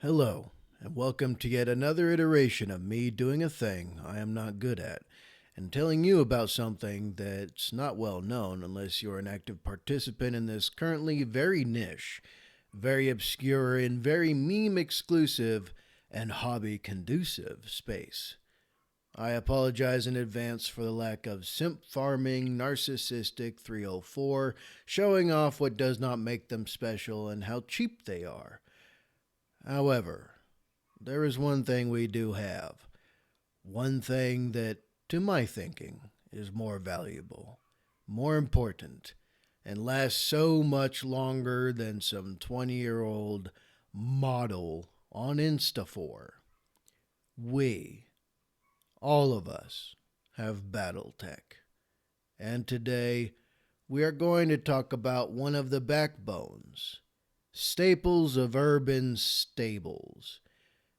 Hello, and welcome to yet another iteration of me doing a thing I am not good at, and telling you about something that's not well known unless you're an active participant in this currently very niche, very obscure, and very meme exclusive and hobby conducive space. I apologize in advance for the lack of simp farming, narcissistic 304, showing off what does not make them special and how cheap they are. However, there is one thing we do have. One thing that, to my thinking, is more valuable, more important, and lasts so much longer than some 20-year-old model on Insta4. We, all of us, have Battletech. And today, we are going to talk about one of the backbones, staples of urban stables,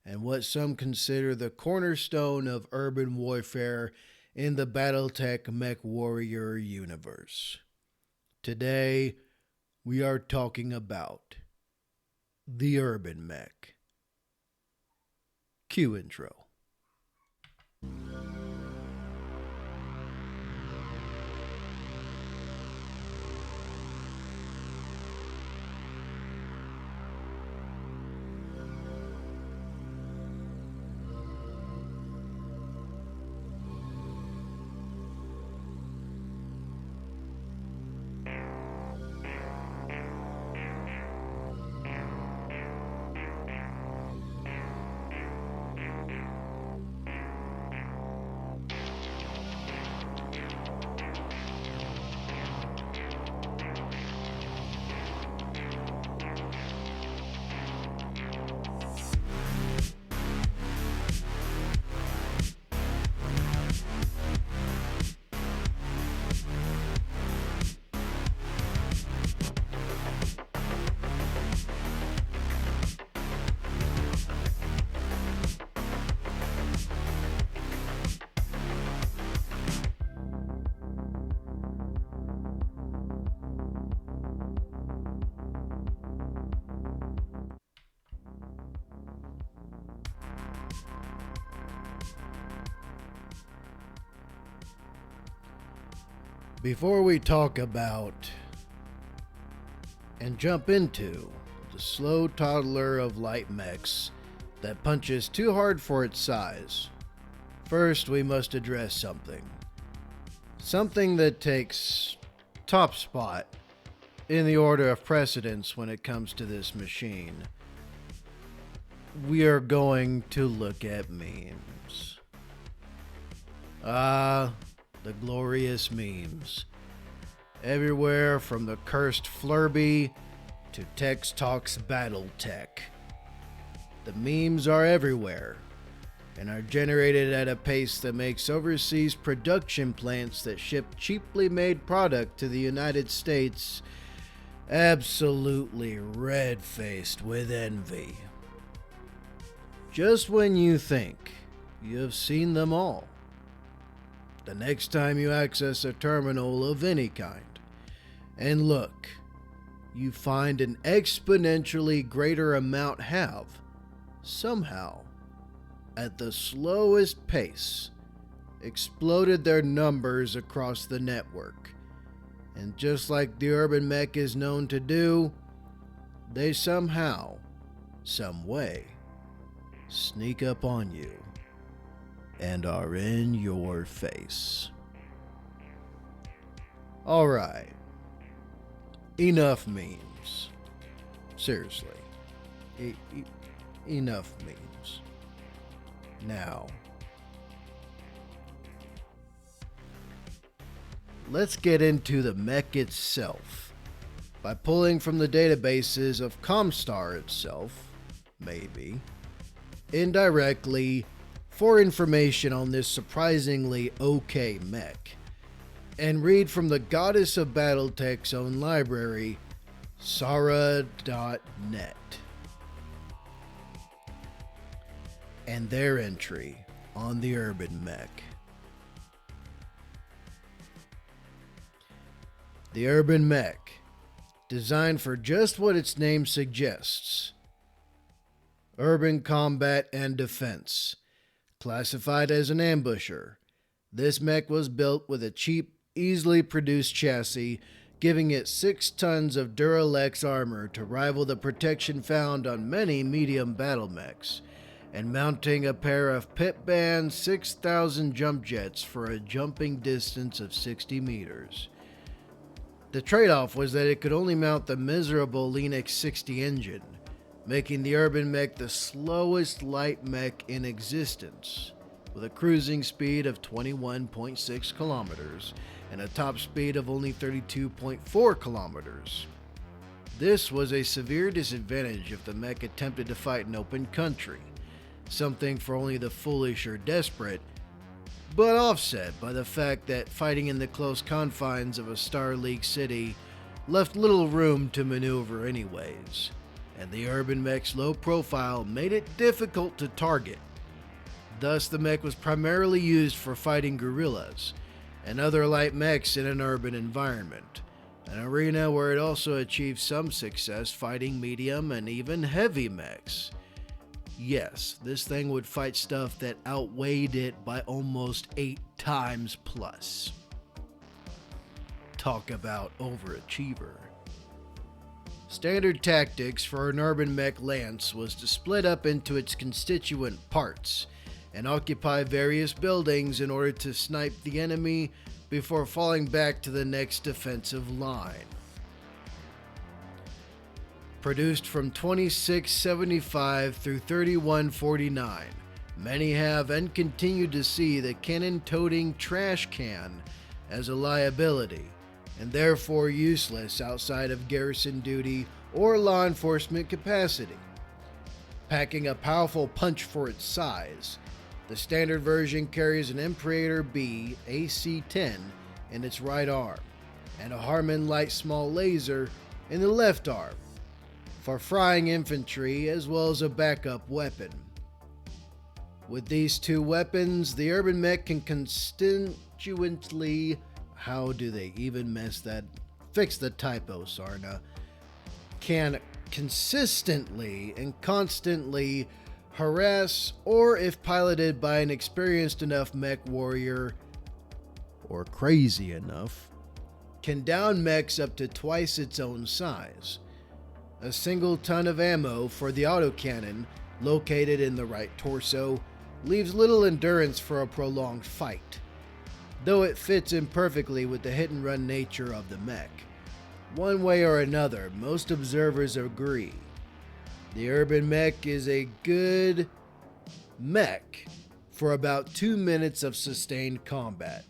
and what some consider the cornerstone of urban warfare in the Battletech mechwarrior universe. Today, we are talking about the Urban Mech. Cue intro. Before we talk about and jump into the slow toddler of light mechs that punches too hard for its size, first we must address something. Something that takes top spot in the order of precedence when it comes to this machine. We are going to look at memes. The glorious memes. Everywhere from the cursed Flurby to Tex Talks Battletech. The memes are everywhere and are generated at a pace that makes overseas production plants that ship cheaply made product to the United States absolutely red-faced with envy. Just when you think you have seen them all, the next time you access a terminal of any kind and look, you find an exponentially greater amount have, somehow, at the slowest pace, exploded their numbers across the network. And just like the Urban Mech is known to do, they somehow, some way, sneak up on you and are in your face. Alright, enough memes. Seriously, enough memes. Now, let's get into the mech itself by pulling from the databases of Comstar itself, maybe, indirectly, for information on this surprisingly okay mech, and read from the goddess of Battletech's own library, Sarah.net, and their entry on the Urban Mech. The Urban Mech, designed for just what its name suggests, Urban Combat and Defense. Classified as an ambusher, this mech was built with a cheap, easily produced chassis, giving it 6 tons of Duralex armor to rival the protection found on many medium battle mechs, and mounting a pair of pit-band 6,000 jump jets for a jumping distance of 60 meters. The trade-off was that it could only mount the miserable Linux 60 engine, making the UrbanMech the slowest light mech in existence, with a cruising speed of 21.6 kilometers and a top speed of only 32.4 kilometers. This was a severe disadvantage if the mech attempted to fight in open country, something for only the foolish or desperate, but offset by the fact that fighting in the close confines of a Star League city left little room to maneuver anyways, and the UrbanMech's low profile made it difficult to target. Thus, the mech was primarily used for fighting guerrillas and other light mechs in an urban environment, an arena where it also achieved some success fighting medium and even heavy mechs. Yes, this thing would fight stuff that outweighed it by almost 8 times plus. Talk about overachiever. Standard tactics for an UrbanMech Lance was to split up into its constituent parts and occupy various buildings in order to snipe the enemy before falling back to the next defensive line. Produced from 2675 through 3149, many have and continue to see the cannon-toting Trashcan as a liability, and therefore useless outside of garrison duty or law enforcement capacity. Packing a powerful punch for its size, the standard version carries an Imperator B AC-10 in its right arm, and a Harman Light small laser in the left arm, for frying infantry as well as a backup weapon. With these 2 weapons, the UrbanMech can constituently fix the typo, Sarna. Can consistently and constantly harass, or if piloted by an experienced enough mechwarrior, or crazy enough, can down mechs up to twice its own size. A single ton of ammo for the autocannon, located in the right torso, leaves little endurance for a prolonged fight, though it fits in perfectly with the hit-and-run nature of the mech. One way or another, most observers agree the UrbanMech is a good mech for about 2 minutes of sustained combat.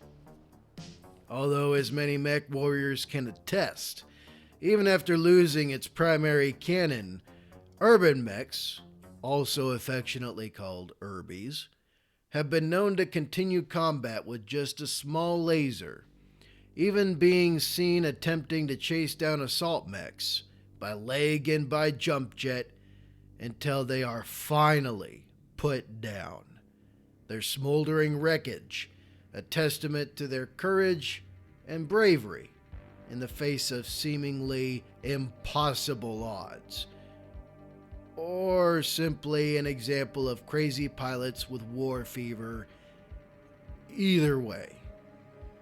Although, as many mech warriors can attest, even after losing its primary cannon, UrbanMechs, also affectionately called Urbies, have been known to continue combat with just a small laser, even being seen attempting to chase down assault mechs by leg and by jump jet until they are finally put down. Their smoldering wreckage, a testament to their courage and bravery in the face of seemingly impossible odds, or simply an example of crazy pilots with war fever. Either way,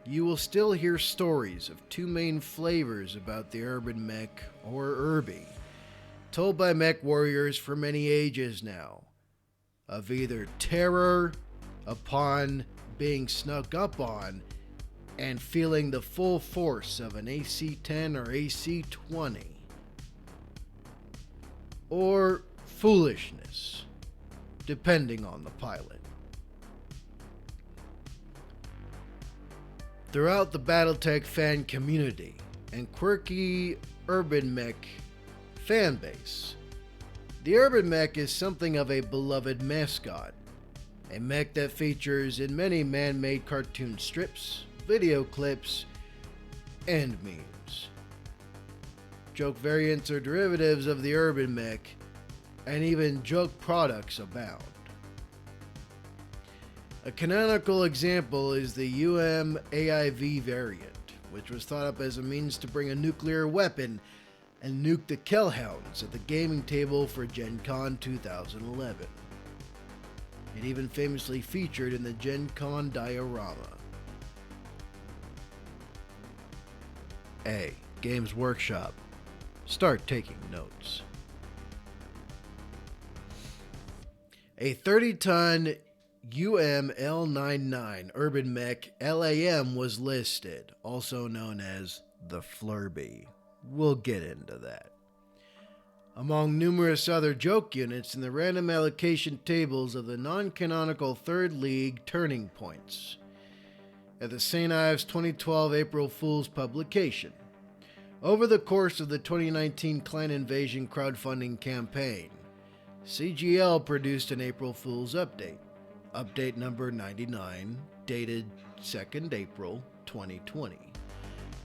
you will still hear stories of 2 main flavors about the UrbanMech or Urbie, told by mech warriors for many ages now, of either terror upon being snuck up on and feeling the full force of an AC-10 or AC-20, or foolishness, depending on the pilot. Throughout the Battletech fan community and quirky UrbanMech fan base, the UrbanMech is something of a beloved mascot, a mech that features in many man-made cartoon strips, video clips, and memes. Joke variants or derivatives of the UrbanMech, and even joke products abound. A canonical example is the AIV variant, which was thought up as a means to bring a nuclear weapon and nuked the Kellhounds at the gaming table for Gen Con 2011. It even famously featured in the Gen Con diorama. A. Games Workshop. Start taking notes. A 30-ton UML99 Urban Mech LAM was listed, also known as the Flurby. We'll get into that. Among numerous other joke units in the random allocation tables of the non-canonical Third League Turning Points at the St. Ives 2012 April Fool's publication. Over the course of the 2019 Clan Invasion crowdfunding campaign, CGL produced an April Fool's update, update number 99, dated 2nd April 2020.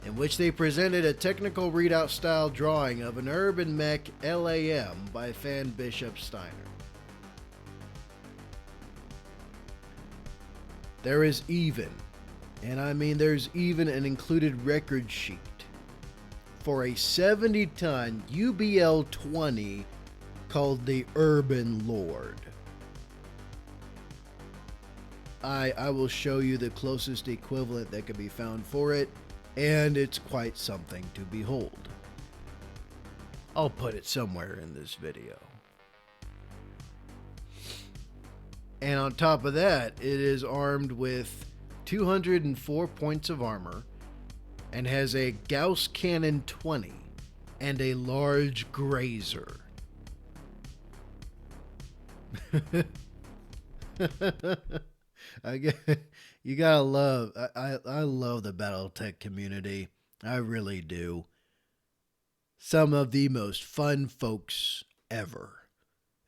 In which they presented a technical readout style drawing of an Urban Mech LAM by fan Bishop Steiner. There is even, and I mean there's even an included record sheet for a 70-ton UBL 20 called the Urban Lord. I will show you the closest equivalent that can be found for it, and it's quite something to behold. I'll put it somewhere in this video. And on top of that, it is armed with 204 points of armor and has a Gauss Cannon 20 and a large grazer. You gotta love, I love the Battletech community. I really do. Some of the most fun folks ever.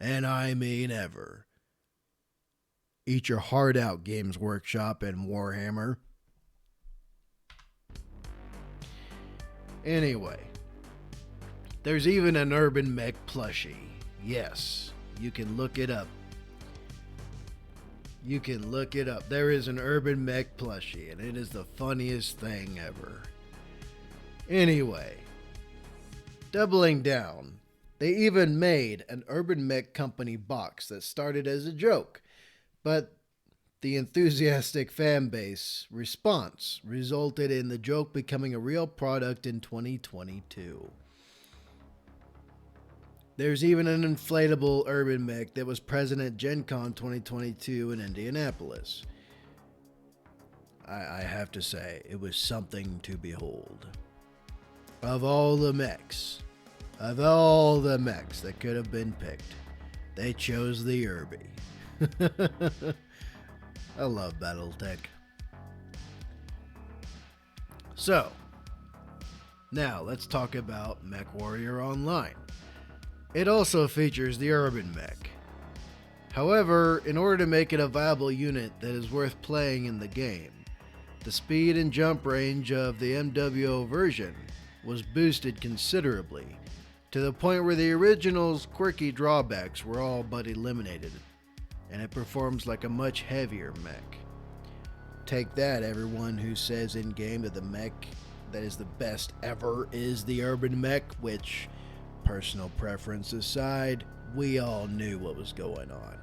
And I mean ever. Eat your heart out, Games Workshop and Warhammer. Anyway, there's even an Urban Mech plushie. Yes, you can look it up. You can look it up. There is an Urban Mech plushie, and it is the funniest thing ever. Anyway, doubling down, they even made an Urban Mech company box that started as a joke, but the enthusiastic fan base response resulted in the joke becoming a real product in 2022. There's even an inflatable Urban Mech that was present at Gen Con 2022 in Indianapolis. I have to say, it was something to behold. Of all the mechs that could have been picked, they chose the Urby. I love Battletech. So, now let's talk about MechWarrior Online. It also features the Urban Mech. However, in order to make it a viable unit that is worth playing in the game, the speed and jump range of the MWO version was boosted considerably, to the point where the original's quirky drawbacks were all but eliminated, and it performs like a much heavier mech. Take that, everyone who says in-game that the mech that is the best ever is the Urban Mech, which, personal preference aside, we all knew what was going on.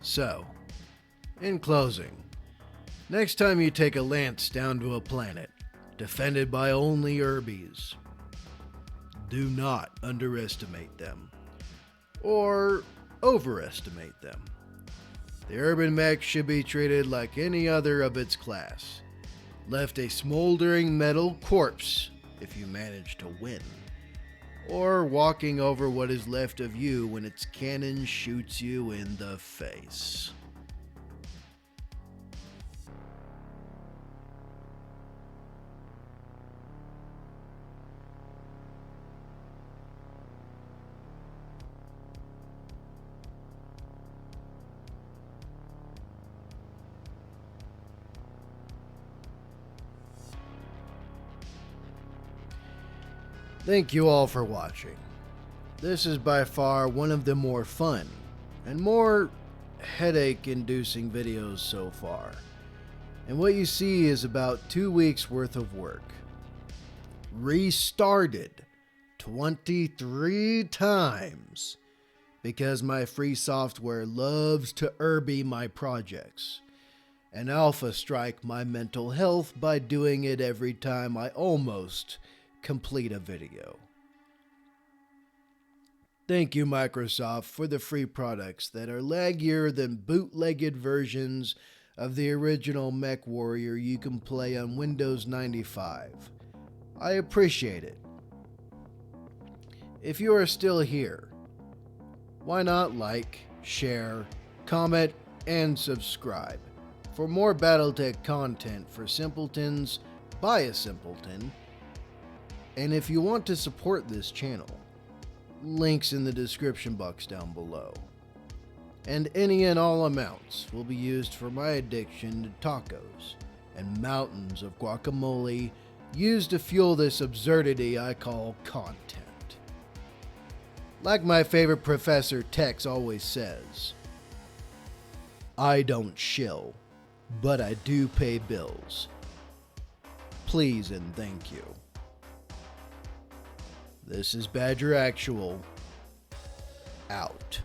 So, in closing, next time you take a lance down to a planet defended by only Urbies, do not underestimate them or overestimate them. The Urban Mech should be treated like any other of its class, left a smoldering metal corpse if you manage to win, or walking over what is left of you when its cannon shoots you in the face. Thank you all for watching. This is by far one of the more fun and more headache-inducing videos so far. And what you see is about 2 weeks worth of work. Restarted 23 times because my free software loves to Urby my projects and alpha strike my mental health by doing it every time I almost complete a video. Thank you, Microsoft, for the free products that are laggier than bootlegged versions of the original mechwarrior you can play on Windows 95. I appreciate it. If you are still here, why not like, share, comment, and subscribe for more Battletech content for simpletons by a simpleton. And if you want to support this channel, links in the description box down below. And any and all amounts will be used for my addiction to tacos and mountains of guacamole used to fuel this absurdity I call content. Like my favorite professor Tex always says, I don't shill, but I do pay bills. Please and thank you. This is Badger Actual, out.